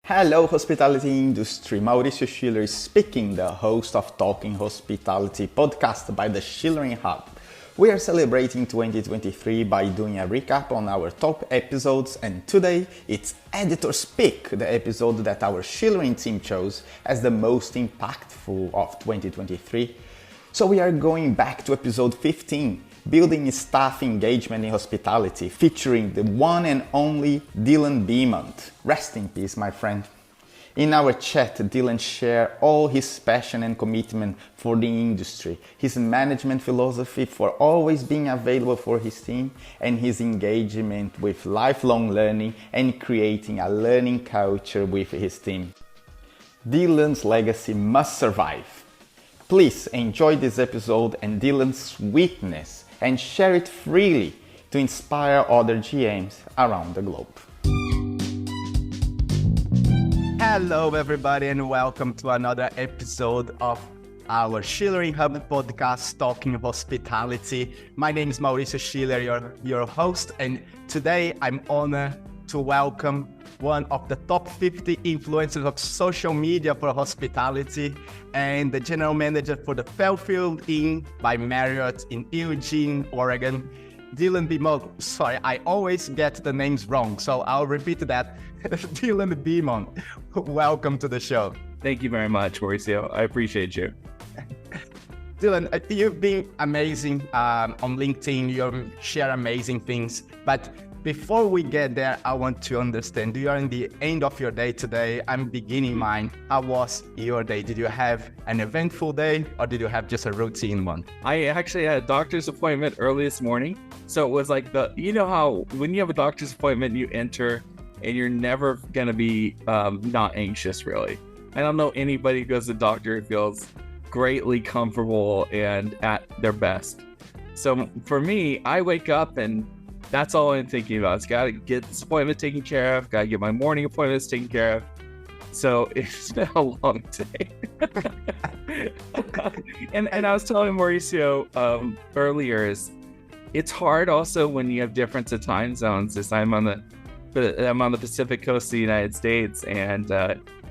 Hello hospitality industry, Mauricio Schiller speaking, the host of Talking Hospitality podcast by the Schulering HUB. We are celebrating 2023 by doing a recap on our top episodes, and today it's Editor's Pick, the episode that our Schulering team chose as the most impactful of 2023. So we are going back to episode 15, Building Staff Engagement in Hospitality, featuring the one and only Dylan Beaumont. Rest in peace, my friend. In our chat, Dylan shared all his passion and commitment for the industry, his management philosophy for always being available for his team, and his engagement with lifelong learning and creating a learning culture with his team. Dylan's legacy must survive. Please enjoy this episode and Dylan's sweetness, and share it freely to inspire other GMs around the globe. Hello everybody and welcome to another episode of our Schulering HUB Podcast, Talking Hospitality. My name is Mauricio Schiller, your host, and today I'm honored to welcome one of the top 50 influencers of social media for hospitality and the general manager for the Fairfield Inn by Marriott in Eugene, Oregon, Dylan Beaumont. Sorry, I always get the names wrong, so I'll repeat that. Dylan Beaumont, welcome to the show. Thank you very much, Mauricio. I appreciate you. Dylan, you've been amazing on LinkedIn. You share amazing things, but before we get there, I want to understand, you are in the end of your day today. I'm beginning mine. How was your day? Did you have an eventful day or did you have just a routine one? I actually had a doctor's appointment early this morning. So it was like how when you have a doctor's appointment, you enter and you're never going to be not anxious, really. I don't know anybody who goes to the doctor who feels greatly comfortable and at their best. So for me, I wake up and that's all I'm thinking about. It's got to get this appointment taken care of. Got to get my morning appointments taken care of. So it's been a long day. and I was telling Mauricio earlier, it's hard also when you have difference of time zones. As I'm on the Pacific coast of the United States, and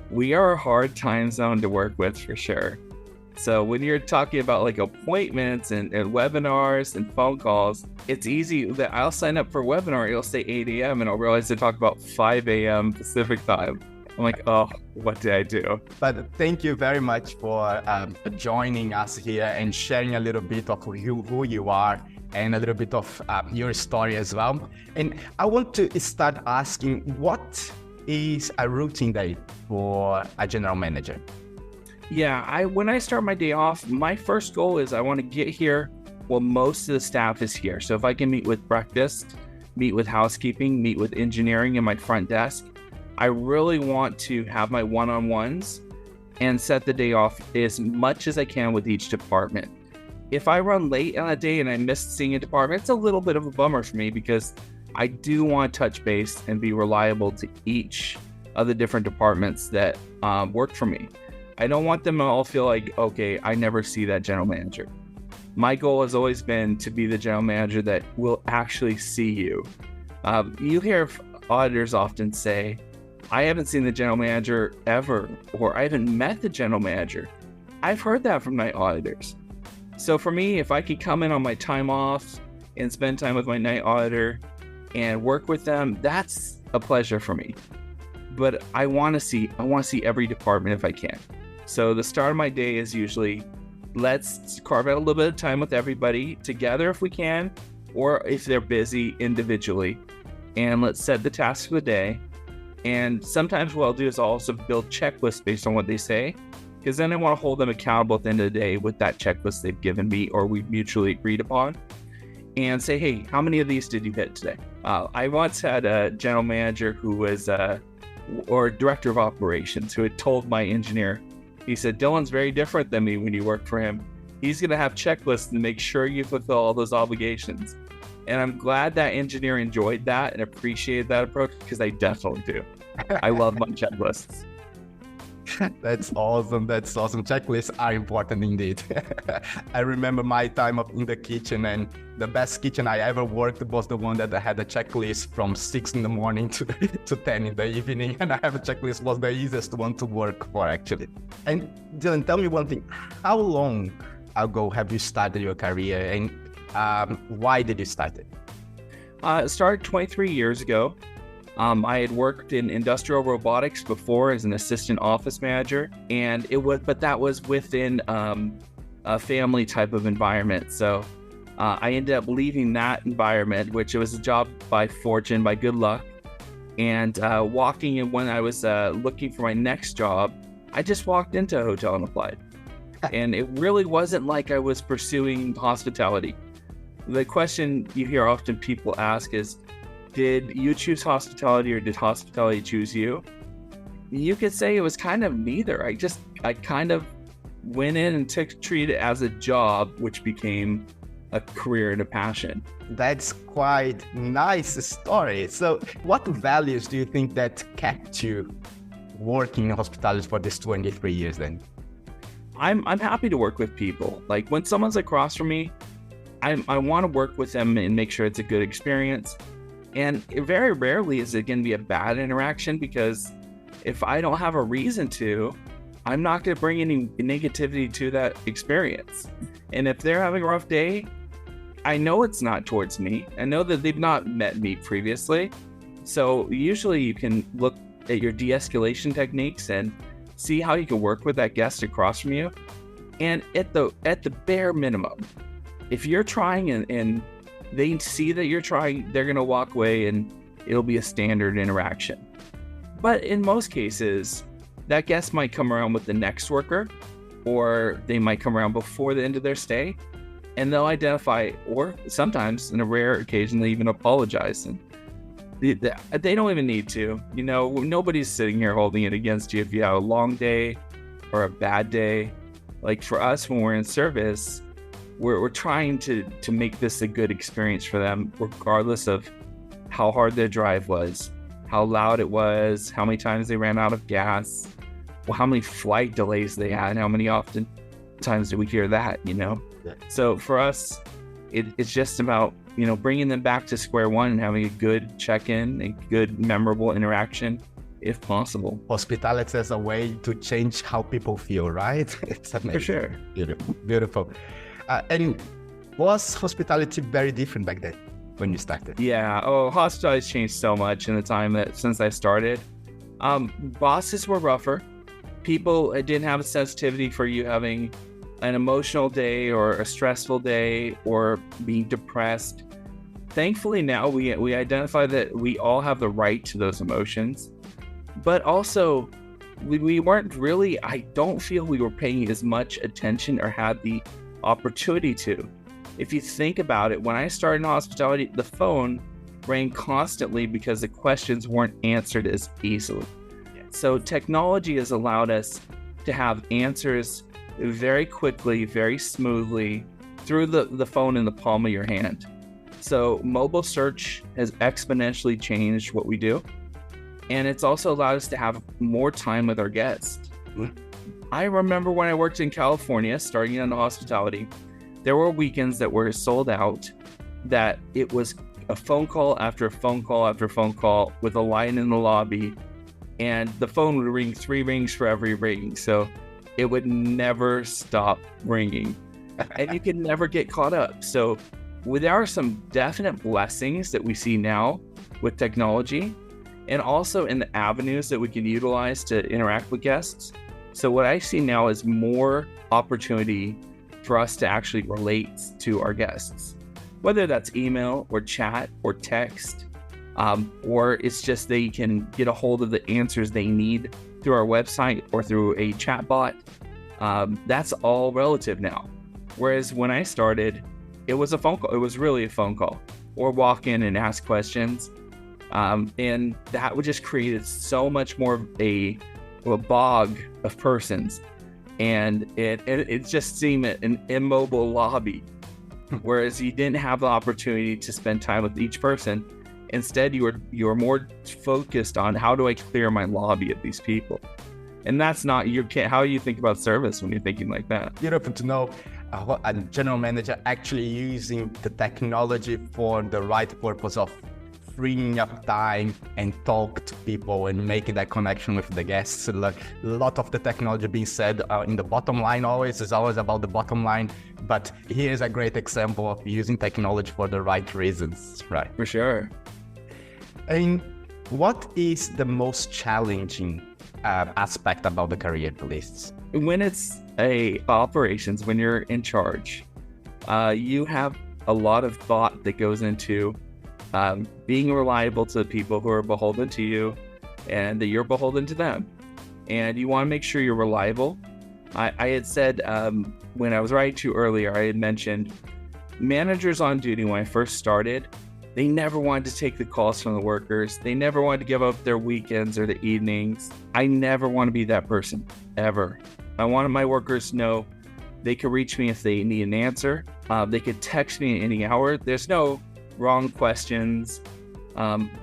we are a hard time zone to work with for sure. So when you're talking about like appointments and webinars and phone calls, it's easy that I'll sign up for a webinar, it'll say 8 a.m. and I'll realize to talk about 5 a.m. Pacific time. I'm like, oh, what did I do? But thank you very much for joining us here and sharing a little bit of who you are and a little bit of your story as well. And I want to start asking, what is a routine day for a general manager? Yeah, when I start my day off, my first goal is I want to get here while most of the staff is here. So if I can meet with breakfast, meet with housekeeping, meet with engineering and my front desk, I really want to have my one-on-ones and set the day off as much as I can with each department. If I run late on a day and I miss seeing a department, it's a little bit of a bummer for me because I do want to touch base and be reliable to each of the different departments that work for me. I don't want them to all feel like, okay, I never see that general manager. My goal has always been to be the general manager that will actually see you. You hear auditors often say, I haven't seen the general manager ever, or I haven't met the general manager. I've heard that from my auditors. So for me, if I could come in on my time off and spend time with my night auditor and work with them, that's a pleasure for me. But I want to see every department if I can. So the start of my day is usually, let's carve out a little bit of time with everybody together if we can, or if they're busy individually, and let's set the tasks for the day. And sometimes what I'll do is I'll also build checklists based on what they say, because then I want to hold them accountable at the end of the day with that checklist they've given me or we've mutually agreed upon, and say, hey, how many of these did you hit today? I once had a general manager who was or director of operations who had told my engineer, he said, Dylan's very different than me when you work for him. He's going to have checklists to make sure you fulfill all those obligations. And I'm glad that engineer enjoyed that and appreciated that approach, because I definitely do. I love my checklists. That's awesome. That's awesome. Checklists are important indeed. I remember my time up in the kitchen, and the best kitchen I ever worked was the one that had a checklist from 6 in the morning to 10 in the evening. And I have a checklist was the easiest one to work for, actually. And Dylan, tell me one thing. How long ago have you started your career, and why did you start it? It started 23 years ago. I had worked in industrial robotics before as an assistant office manager, and that was within a family type of environment. So I ended up leaving that environment, which was a job by fortune, by good luck, and walking in when I was looking for my next job. I just walked into a hotel and applied, and it really wasn't like I was pursuing hospitality. The question you hear often people ask is, did you choose hospitality or did hospitality choose you? You could say it was kind of neither. I kind of went in and treated it as a job, which became a career and a passion. That's quite nice story. So what values do you think that kept you working in hospitality for this 23 years then? I'm happy to work with people. Like when someone's across from me, I want to work with them and make sure it's a good experience. And very rarely is it going to be a bad interaction, because if I don't have a reason to, I'm not going to bring any negativity to that experience. And if they're having a rough day, I know it's not towards me. I know that they've not met me previously. So usually you can look at your de-escalation techniques and see how you can work with that guest across from you. And at the bare minimum, if you're trying and they see that you're trying, they're going to walk away and it'll be a standard interaction. But in most cases, that guest might come around with the next worker, or they might come around before the end of their stay, and they'll identify, or sometimes in a rare occasion, they even apologize. And they don't even need to. You know, nobody's sitting here holding it against you if you have a long day or a bad day. Like for us, when we're in service, we're trying to make this a good experience for them, regardless of how hard their drive was, how loud it was, how many times they ran out of gas, well, how many flight delays they had, how many often times did we hear that, you know? Yeah. So for us, it's just about, you know, bringing them back to square one and having a good check-in, a good memorable interaction, if possible. Hospitality as a way to change how people feel, right? It's amazing. For sure. Beautiful. Beautiful. And was hospitality very different back then when you started? Yeah. Oh, hospitality's changed so much in the time since I started. Bosses were rougher. People didn't have a sensitivity for you having an emotional day or a stressful day or being depressed. Thankfully now we identify that we all have the right to those emotions, but also we weren't really, I don't feel we were paying as much attention or had the opportunity to. If you think about it, when I started in hospitality, the phone rang constantly because the questions weren't answered as easily. So technology has allowed us to have answers very quickly, very smoothly through the phone in the palm of your hand. So mobile search has exponentially changed what we do. And it's also allowed us to have more time with our guests. I remember when I worked in California, starting in hospitality, there were weekends that were sold out, that it was a phone call after a phone call after a phone call with a line in the lobby, and the phone would ring 3 rings for every ring. So it would never stop ringing, and you could never get caught up. So there are some definite blessings that we see now with technology, and also in the avenues that we can utilize to interact with guests. So what I see now is more opportunity for us to actually relate to our guests, whether that's email or chat or text, or it's just they can get a hold of the answers they need through our website or through a chat bot. That's all relative now. Whereas when I started, it was a phone call. It was really a phone call, or walk in and ask questions. And that would just create so much more of a bog of persons. And it just seemed an immobile lobby, whereas you didn't have the opportunity to spend time with each person. Instead, you were more focused on, how do I clear my lobby of these people? And that's not how you think about service when you're thinking like that. Beautiful to know a general manager actually using the technology for the right purpose of freeing up time and talk to people and making that connection with the guests. Like a lot of the technology being said in the bottom line is always about the bottom line. But here's a great example of using technology for the right reasons, right? For sure. And what is the most challenging aspect about the career lists? When it's operations, when you're in charge, you have a lot of thought that goes into being reliable to the people who are beholden to you and that you're beholden to them. And you want to make sure you're reliable. I had said when I was writing to you earlier, I had mentioned managers on duty when I first started, they never wanted to take the calls from the workers. They never wanted to give up their weekends or the evenings. I never want to be that person, ever. I wanted my workers to know they could reach me if they need an answer. They could text me at any hour. There's no wrong questions.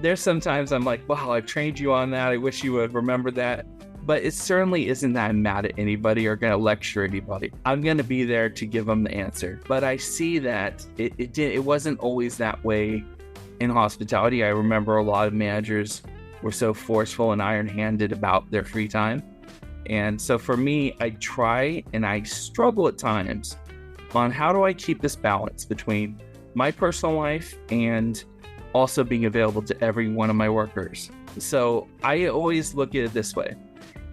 There's sometimes I'm like, wow, I've trained you on that. I wish you would remember that. But it certainly isn't that I'm mad at anybody or going to lecture anybody. I'm going to be there to give them the answer. But I see that it wasn't always that way in hospitality. I remember a lot of managers were so forceful and iron-handed about their free time. And so for me, I try and I struggle at times on how do I keep this balance between my personal life and also being available to every one of my workers. So I always look at it this way.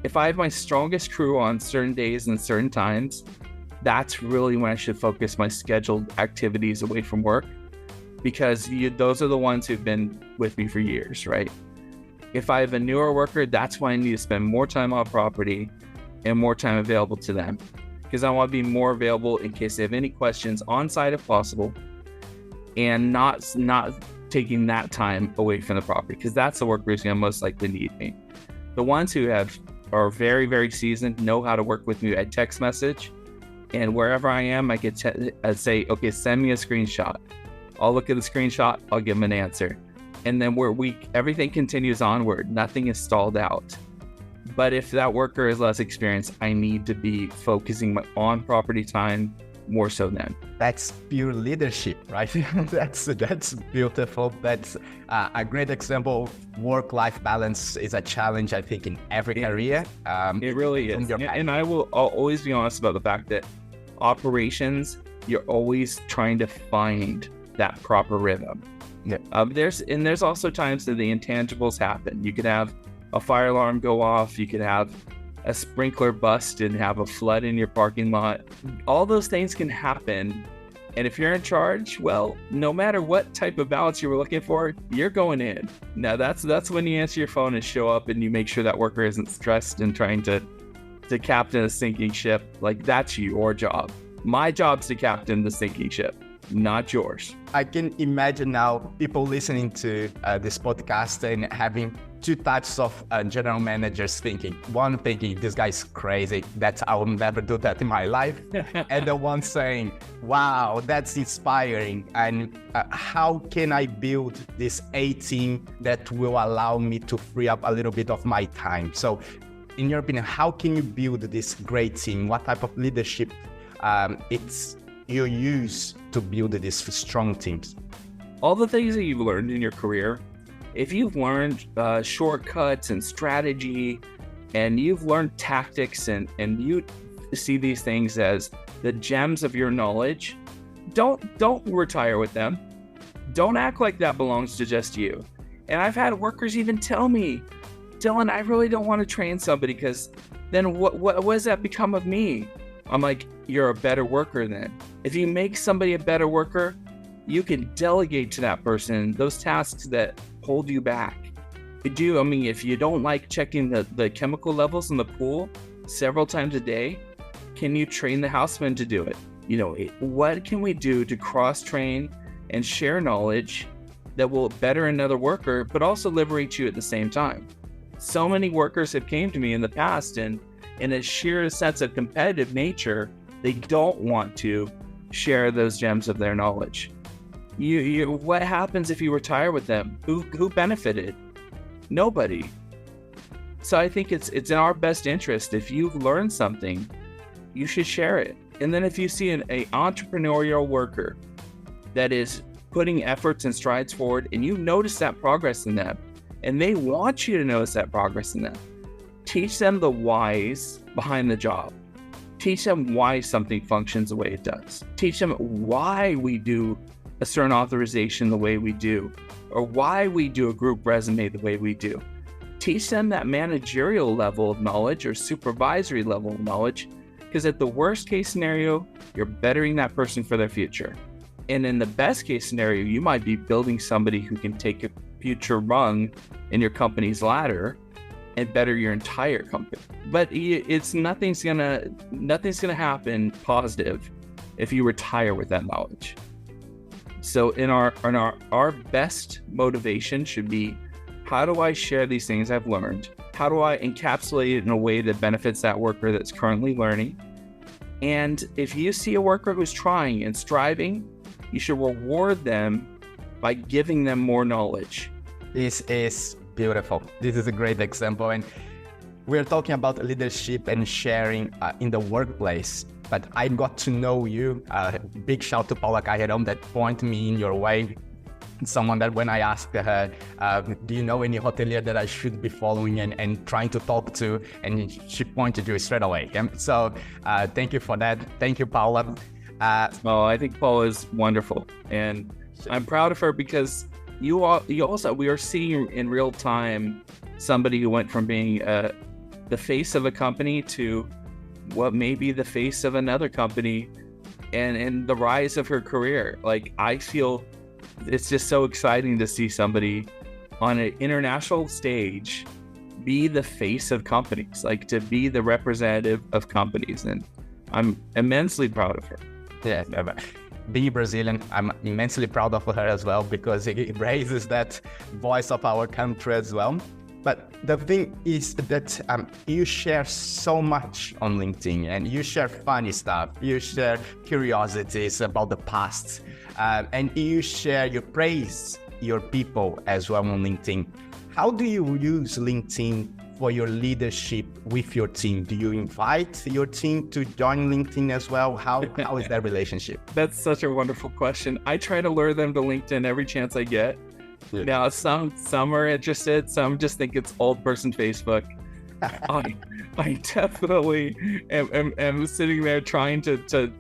If I have my strongest crew on certain days and certain times, that's really when I should focus my scheduled activities away from work, because those are the ones who've been with me for years, right? If I have a newer worker, that's why I need to spend more time on property and more time available to them, because I want to be more available in case they have any questions on site if possible, and not taking that time away from the property, because that's the worker who's going to most likely need me. The ones who are very, very seasoned, know how to work with me at text message, and wherever I am, I could say, okay, send me a screenshot. I'll look at the screenshot, I'll give them an answer. And then everything continues onward. Nothing is stalled out. But if that worker is less experienced, I need to be focusing on property time more so then. That's pure leadership, right? That's beautiful. That's a great example. Work-life balance is a challenge, I think, in every career. It really is. And I'll always be honest about the fact that operations, you're always trying to find that proper rhythm. Yeah. There's also times that the intangibles happen. You could have a fire alarm go off. You could have a sprinkler bust and have a flood in your parking lot. All those things can happen. And if you're in charge, well, no matter what type of balance you were looking for, you're going in. Now that's when you answer your phone and show up and you make sure that worker isn't stressed and trying to captain a sinking ship. Like, that's your job. My job's to captain the sinking ship, not yours. I can imagine now people listening to this podcast and having two types of general managers thinking. One thinking, this guy's crazy, I will never do that in my life. And the one saying, wow, that's inspiring. And how can I build this A team that will allow me to free up a little bit of my time? So in your opinion, how can you build this great team? What type of leadership you use to build these strong teams? All the things that you've learned in your career, if you've learned shortcuts and strategy, and you've learned tactics, and you see these things as the gems of your knowledge, don't retire with them. Don't act like that belongs to just you. And I've had workers even tell me, Dylan, I really don't want to train somebody, because then what does that become of me? I'm like, you're a better worker then. If you make somebody a better worker, you can delegate to that person those tasks that hold you back. If you don't like checking the chemical levels in the pool several times a day, can you train the houseman to do it? What can we do to cross-train and share knowledge that will better another worker, but also liberate you at the same time? So many workers have came to me in the past, and in a sheer sense of competitive nature, they don't want to share those gems of their knowledge. What happens if you retire with them? Who benefited? Nobody. So I think it's in our best interest. If you've learned something, you should share it. And then if you see an entrepreneurial worker that is putting efforts and strides forward, and you notice that progress in them, and they want you to notice that progress in them, teach them the whys behind the job. Teach them why something functions the way it does. Teach them why we do a certain authorization the way we do, or why we do a group resume the way we do. Teach them that managerial level of knowledge or supervisory level of knowledge, because at the worst case scenario, you're bettering that person for their future. And in the best case scenario, you might be building somebody who can take a future rung in your company's ladder and better your entire company. But nothing's gonna happen positive if you retire with that knowledge. So our best motivation should be, how do I share these things I've learned? How do I encapsulate it in a way that benefits that worker that's currently learning? And if you see a worker who's trying and striving, you should reward them by giving them more knowledge. This is beautiful. This is a great example. And we're talking about leadership and sharing in the workplace. But I got to know you. Big shout to Paula Carreirão that pointed me in your way. Someone that when I asked her, do you know any hotelier that I should be following and trying to talk to? And she pointed you straight away. So thank you for that. Thank you, Paula. I think Paula is wonderful. And I'm proud of her because we are seeing in real time somebody who went from being the face of a company to what may be the face of another company, and the rise of her career. Like, I feel it's just so exciting to see somebody on an international stage be the face of companies, like to be the representative of companies. And I'm immensely proud of her. Yeah, being Brazilian, I'm immensely proud of her as well, because it raises that voice of our country as well. But the thing is that you share so much on LinkedIn, and you share funny stuff, you share curiosities about the past, and you praise your people as well on LinkedIn. How do you use LinkedIn for your leadership with your team? Do you invite your team to join LinkedIn as well? How is that relationship? That's such a wonderful question. I try to lure them to LinkedIn every chance I get. Yeah. Now, some are interested, some just think it's old person Facebook. I definitely am sitting there trying to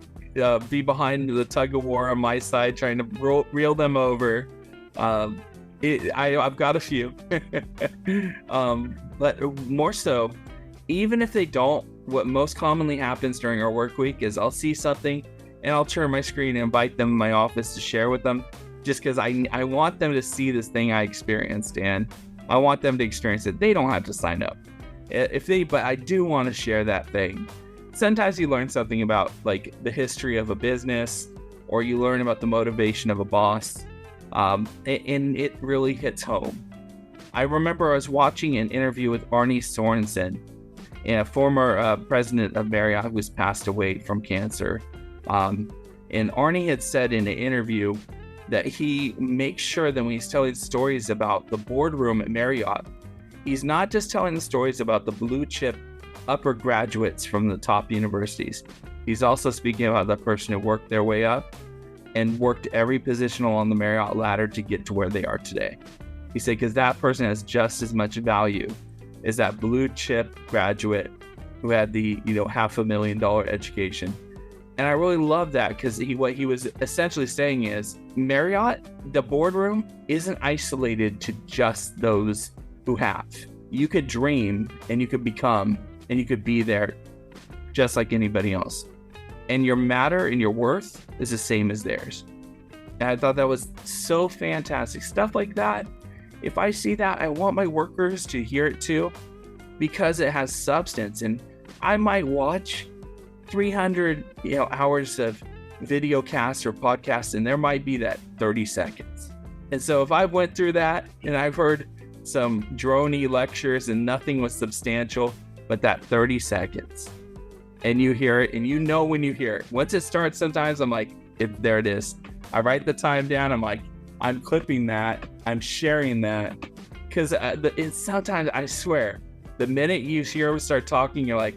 be behind the tug of war on my side, trying to reel them over. I've got a few, but more so, even if they don't, what most commonly happens during our work week is I'll see something and I'll turn my screen and invite them in my office to share with them, just because I want them to see this thing I experienced, and I want them to experience it. They don't have to sign up but I do want to share that thing. Sometimes you learn something about like the history of a business, or you learn about the motivation of a boss. And it really hits home. I remember I was watching an interview with Arne Sorensen, a former president of Marriott who's passed away from cancer. And Arne had said in an interview that he makes sure that when he's telling stories about the boardroom at Marriott, he's not just telling the stories about the blue chip upper graduates from the top universities. He's also speaking about the person who worked their way up and worked every position along the Marriott ladder to get to where they are today. He said, because that person has just as much value as that blue chip graduate who had the $500,000 education. And I really love that, because what he was essentially saying is Marriott, the boardroom, isn't isolated to just those who have. You could dream and you could become and you could be there just like anybody else. And your matter and your worth is the same as theirs. And I thought that was so fantastic. Stuff like that, if I see that, I want my workers to hear it too, because it has substance. And I might watch 300 hours of video casts or podcasts, and there might be that 30 seconds. And so if I went through that and I've heard some droney lectures and nothing was substantial but that 30 seconds, and you hear it, and when you hear it. Once it starts, sometimes I'm like, there it is. I write the time down. I'm like, I'm clipping that. I'm sharing that. Because sometimes, I swear, The minute you hear them start talking, you're like,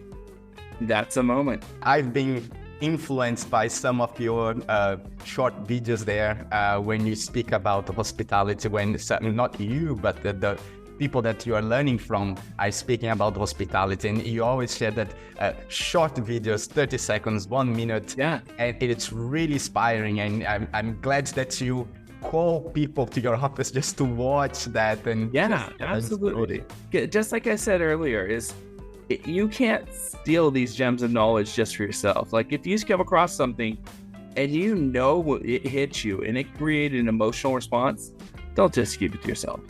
that's a moment. I've been influenced by some of your short videos there when you speak about hospitality, when not you, but the people that you are learning from are speaking about hospitality, and you always share that short videos, 30 seconds, 1 minute, Yeah. and it's really inspiring, and I'm glad that you call people to your office just to watch that. And Yeah, absolutely. Just like I said earlier, you can't steal these gems of knowledge just for yourself. Like if you come across something and you know it hits you and it created an emotional response, don't just keep it to yourself.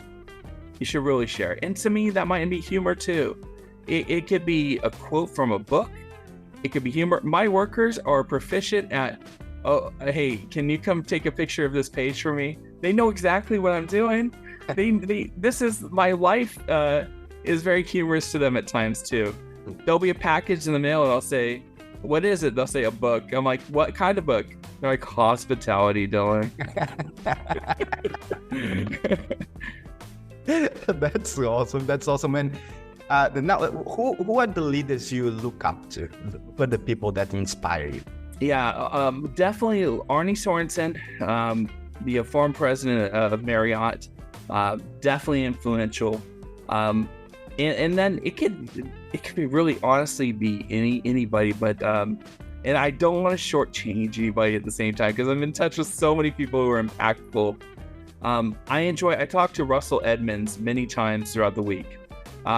You should really share it. And to me, that might be humor too. It could be a quote from a book. It could be humor. My workers are proficient at, oh, hey, can you come take a picture of this page for me? They know exactly what I'm doing. This is my life. Is very humorous to them at times too. There'll be a package in the mail and I'll say, what is it? They'll say a book. I'm like, what kind of book? They're like, hospitality, Dylan. That's awesome. That's awesome. And now, who are the leaders you look up to? Who are the people that inspire you? Yeah, definitely Arne Sorensen, the former president of Marriott, definitely influential. And then it could be really honestly be anybody, but and I don't want to shortchange anybody at the same time because I'm in touch with so many people who are impactful. I talk to Russell Edmonds many times throughout the week.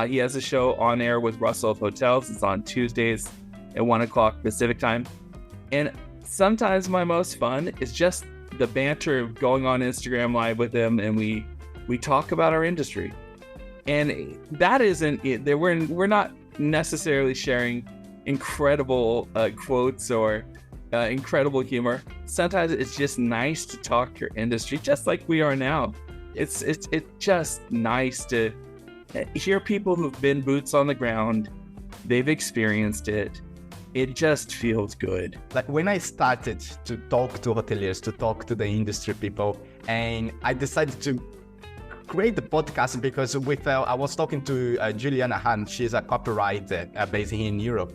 He has a show on air with Russell of Hotels. It's on Tuesdays at 1 o'clock Pacific time. And sometimes my most fun is just the banter of going on Instagram Live with him, and we talk about our industry. And that isn't it. We're not necessarily sharing incredible quotes or incredible humor. Sometimes it's just nice to talk your industry, just like we are now. It's just nice to hear people who've been boots on the ground. They've experienced it. It just feels good. Like when I started to talk to hoteliers, to talk to the industry people, and I decided to create the podcast because I was talking to Juliana Han. She's a copywriter based here in Europe,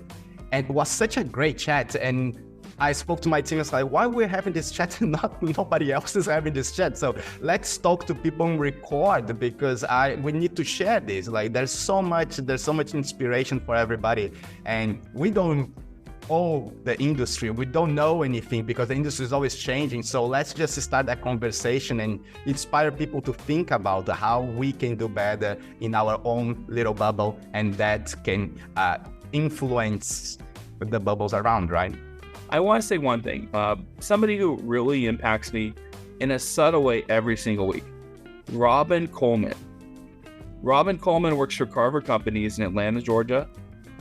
and it was such a great chat. And I spoke to my team and was like, why we're having this chat and nobody else is having this chat? So let's talk to people and record because we need to share this. Like there's so much inspiration for everybody, and we don't owe the industry. We don't know anything because the industry is always changing. So let's just start that conversation and inspire people to think about how we can do better in our own little bubble, and that can influence the bubbles around, right? I want to say one thing. Somebody who really impacts me in a subtle way every single week. Robin Coleman. Robin Coleman works for Carver Companies in Atlanta, Georgia.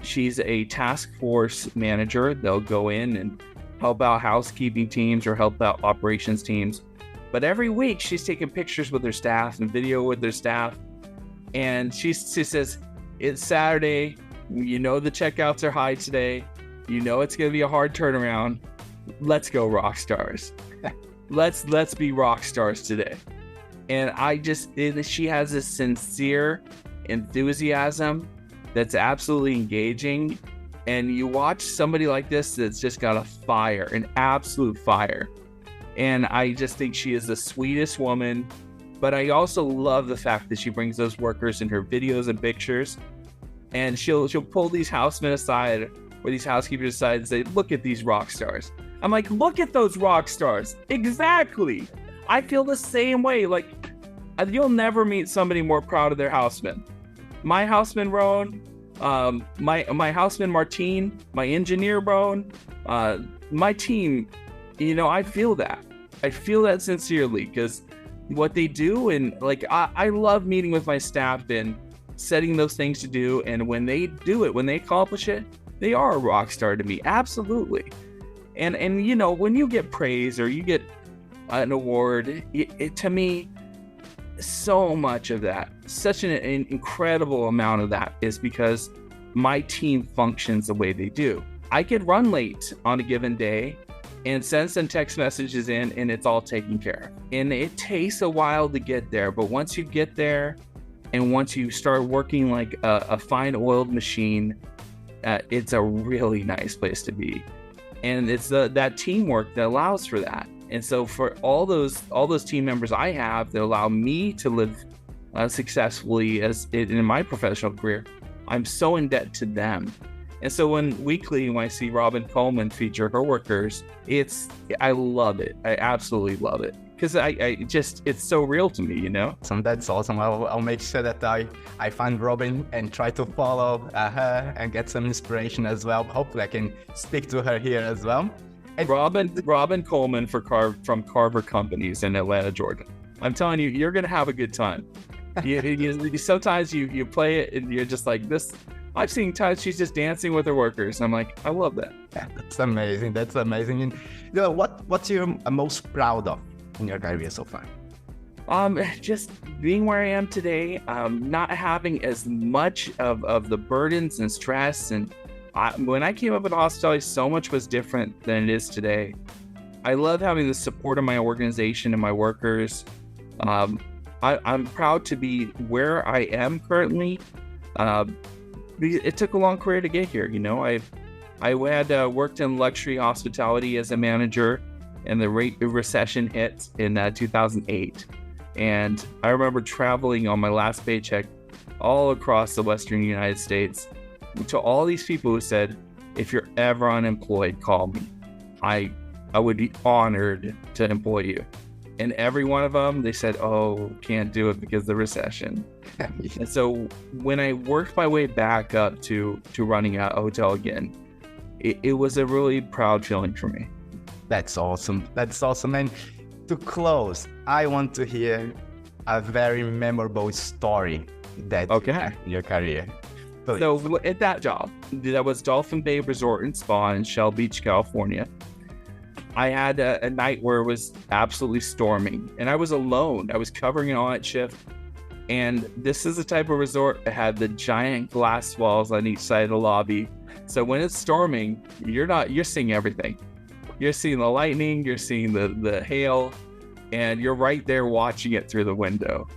She's a task force manager. They'll go in and help out housekeeping teams or help out operations teams. But every week she's taking pictures with her staff and video with their staff. And she says, it's Saturday. You know the checkouts are high today. You know it's going to be a hard turnaround. Let's go rock stars. Let's be rock stars today. And she has this sincere enthusiasm that's absolutely engaging. And you watch somebody like this that's just got a fire, an absolute fire. And I just think she is the sweetest woman. But I also love the fact that she brings those workers in her videos and pictures. And she'll pull these housemen aside or these housekeepers aside and say, look at these rock stars. I'm like, look at those rock stars. Exactly. I feel the same way. Like, you'll never meet somebody more proud of their houseman. My houseman, Roan, my houseman, Martine, my engineer, Roan, my team, I feel that. I feel that sincerely because what they do, and like, I love meeting with my staff and setting those things to do. And when they do it, when they accomplish it, they are a rock star to me. Absolutely. And when you get praise or you get an award, it to me, so much of that, such an incredible amount of that is because my team functions the way they do. I could run late on a given day and send some text messages in and it's all taken care of. And it takes a while to get there, but once you get there, And once you start working like a fine oiled machine, it's a really nice place to be. And it's that teamwork that allows for that. And so for all those team members I have that allow me to live successfully in my professional career, I'm so in debt to them. And so when I see Robin Coleman feature her workers, I love it. I absolutely love it. Because it's so real to me, you know? So that's awesome. I'll make sure that I find Robin and try to follow her and get some inspiration as well. Hopefully I can speak to her here as well. And Robin Coleman from Carver Companies in Atlanta, Georgia. I'm telling you, you're going to have a good time. Sometimes you play it and you're just like this. I've seen times she's just dancing with her workers. I'm like, I love that. Yeah, that's amazing. That's amazing. And what's you're most proud of in your career so far? Just being where I am today, not having as much of the burdens and stress. And when I came up in hospitality, so much was different than it is today. I love having the support of my organization and my workers. I'm proud to be where I am currently. It took a long career to get here. You know, I had worked in luxury hospitality as a manager, and the recession hit in 2008. And I remember traveling on my last paycheck all across the Western United States to all these people who said, if you're ever unemployed, call me. I would be honored to employ you. And every one of them, they said, oh, can't do it because of the recession. And so when I worked my way back up to running a hotel again, it was a really proud feeling for me. That's awesome. That's awesome. And to close, I want to hear a very memorable story that you had in your career. Please. So at that job, that was Dolphin Bay Resort and Spa in Shell Beach, California. I had a night where it was absolutely storming, and I was alone. I was covering an all-night shift, and this is the type of resort that had the giant glass walls on each side of the lobby. So when it's storming, you're seeing everything. You're seeing the lightning, you're seeing the hail, and you're right there watching it through the window.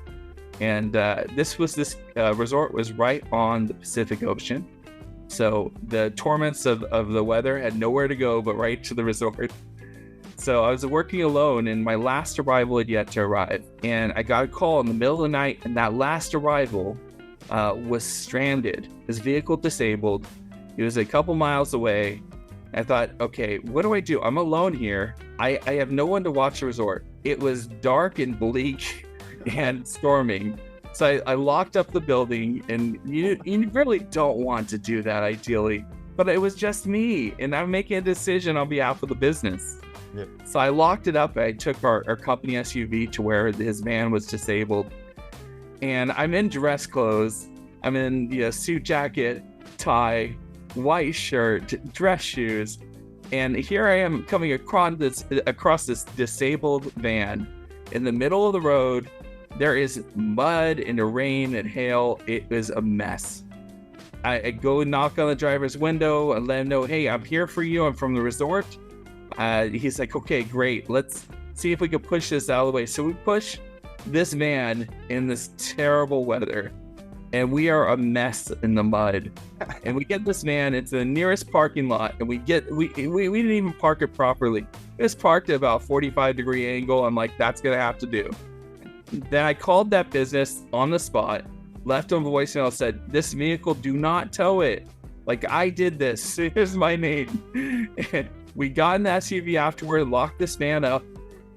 And this resort was right on the Pacific Ocean. So the torments of the weather had nowhere to go but right to the resort. So I was working alone, and my last arrival had yet to arrive. And I got a call in the middle of the night, and that last arrival was stranded. His vehicle disabled. It was a couple miles away. I thought, okay, what do I do? I'm alone here. I have no one to watch the resort. It was dark and bleak and storming. So I locked up the building, and you really don't want to do that ideally. But it was just me, and I'm making a decision on behalf of the business. Yep. So I locked it up. I took our company SUV to where his van was disabled. And I'm in dress clothes. I'm in suit jacket, tie, white shirt, dress shoes. And here I am coming across this disabled van in the middle of the road. There is mud and rain and hail. It was a mess. I go knock on the driver's window and let him know, hey, I'm here for you. I'm from the resort. He's like, okay, great. Let's see if we can push this out of the way. So we push this van in this terrible weather, and we are a mess in the mud. And we get this van into the nearest parking lot, and we didn't even park it properly. It was parked at about 45-degree angle. I'm like, that's gonna have to do. Then I called that business on the spot, left them a voicemail, said, this vehicle, do not tow it. Like, I did this. Here's my name. We got in the SUV afterward, locked this van up,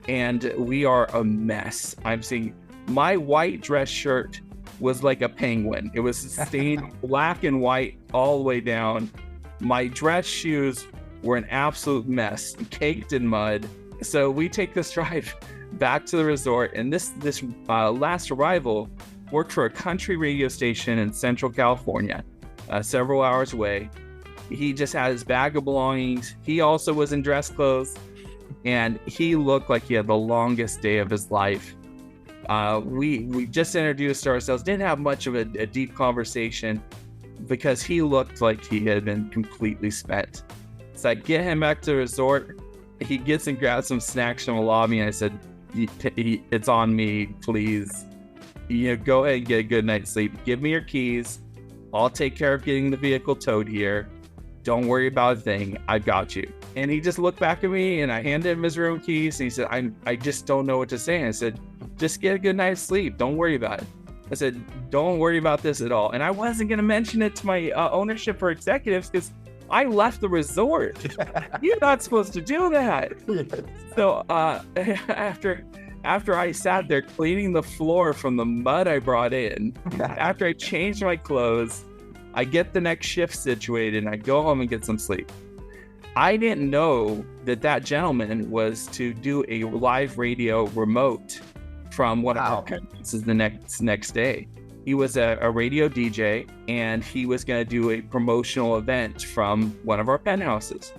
and we are a mess. I'm seeing my white dress shirt was like a penguin. It was stained black and white all the way down. My dress shoes were an absolute mess, caked in mud. So we take this drive back to the resort, and this last arrival worked for a country radio station in Central California, several hours away. He just had his bag of belongings. He also was in dress clothes, and he looked like he had the longest day of his life. We just introduced ourselves, didn't have much of a deep conversation because he looked like he had been completely spent. So I get him back to the resort. He gets and grabs some snacks from the lobby, and I said, it's on me, please. go ahead and get a good night's sleep. Give me your keys. I'll take care of getting the vehicle towed here. Don't worry about a thing. I got you. And he just looked back at me, and I handed him his room keys. And he said, I just don't know what to say. And I said, just get a good night's sleep. Don't worry about it. I said, don't worry about this at all. And I wasn't going to mention it to my ownership or executives because I left the resort. You're not supposed to do that. So after I sat there cleaning the floor from the mud I brought in, after I changed my clothes, I get the next shift situated and I go home and get some sleep. I didn't know that gentleman was to do a live radio remote from one of our penthouses the next day. He was a radio DJ, and he was going to do a promotional event from one of our penthouses.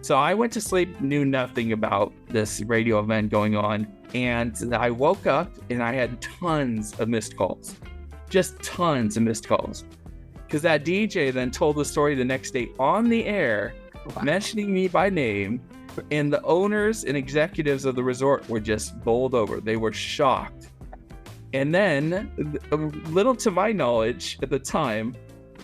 So I went to sleep, knew nothing about this radio event going on, and I woke up and I had tons of missed calls. Just tons of missed calls. Because that DJ then told the story the next day on the air, mentioning me by name, and the owners and executives of the resort were just bowled over. They were shocked. And then, little to my knowledge at the time,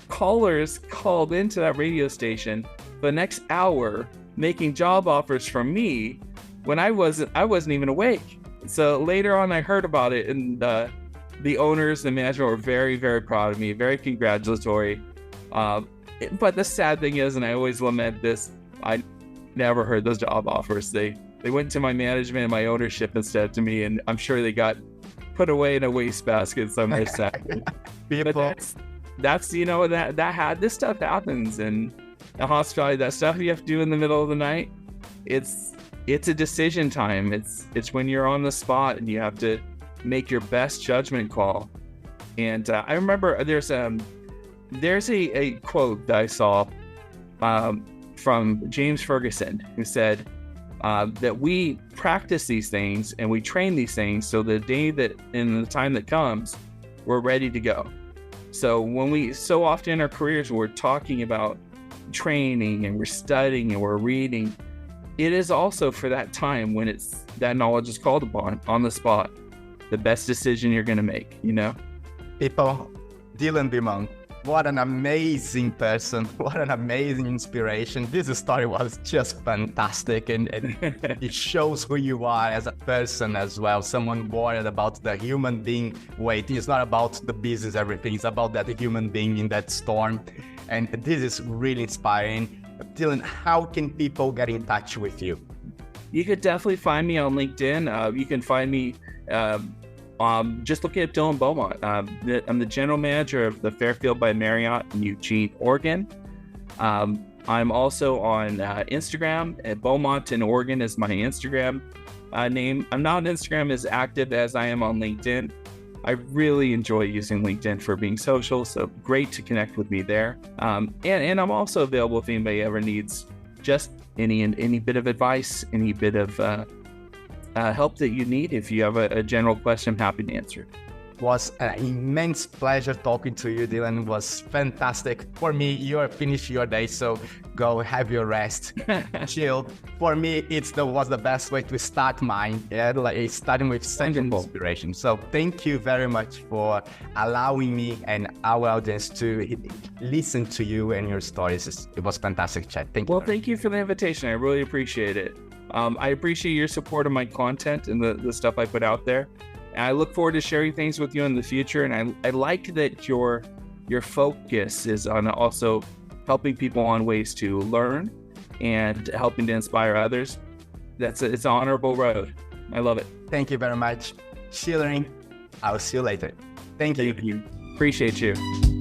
callers called into that radio station the next hour making job offers for me when I wasn't even awake. So later on I heard about it, and the owners and management were very, very proud of me, very congratulatory. But the sad thing is, and I always lament this, I never heard those job offers. They went to my management and my ownership instead to me, and I'm sure they got put away in a wastebasket somewhere. Sad. But that's this stuff happens, and the hospitality, that stuff you have to do in the middle of the night, it's a decision time. It's when you're on the spot and you have to make your best judgment call. And I remember there's a quote that I saw from James Ferguson, who said that we practice these things and we train these things so the day that in the time that comes, we're ready to go. So when we so often in our careers we're talking about training and we're studying and we're reading, it is also for that time when it's that knowledge is called upon on the spot, the best decision you're going to make, People, Dylan Beaumont, what an amazing person, what an amazing inspiration. This story was just fantastic, and it shows who you are as a person as well. Someone worried about the human being. Wait, it's not about the business, everything. It's about that human being in that storm. And this is really inspiring. Dylan, how can people get in touch with you? You could definitely find me on LinkedIn. You can find me just looking at Dylan Beaumont. I'm the general manager of the Fairfield by Marriott in Eugene, Oregon. I'm also on Instagram at Beaumont in Oregon is my Instagram name. I'm not on Instagram as active as I am on LinkedIn. I really enjoy using LinkedIn for being social, so great to connect with me there. And I'm also available if anybody ever needs just any bit of advice, any bit of help that you need. If you have a general question, I'm happy to answer. It was an immense pleasure talking to you, Dylan. It was fantastic. For me, you finished your day, so go have your rest, chill. For me, was the best way to start mine, starting with such inspiration. So thank you very much for allowing me and our audience to listen to you and your stories. It was fantastic chat. Thank you. Well, thank you for the invitation. I really appreciate it. I appreciate your support of my content and the stuff I put out there. And I look forward to sharing things with you in the future. And I like that your focus is on also helping people on ways to learn and helping to inspire others. It's an honorable road. I love it. Thank you very much. Schulering, I'll see you later. Thank you. Thank you. Appreciate you.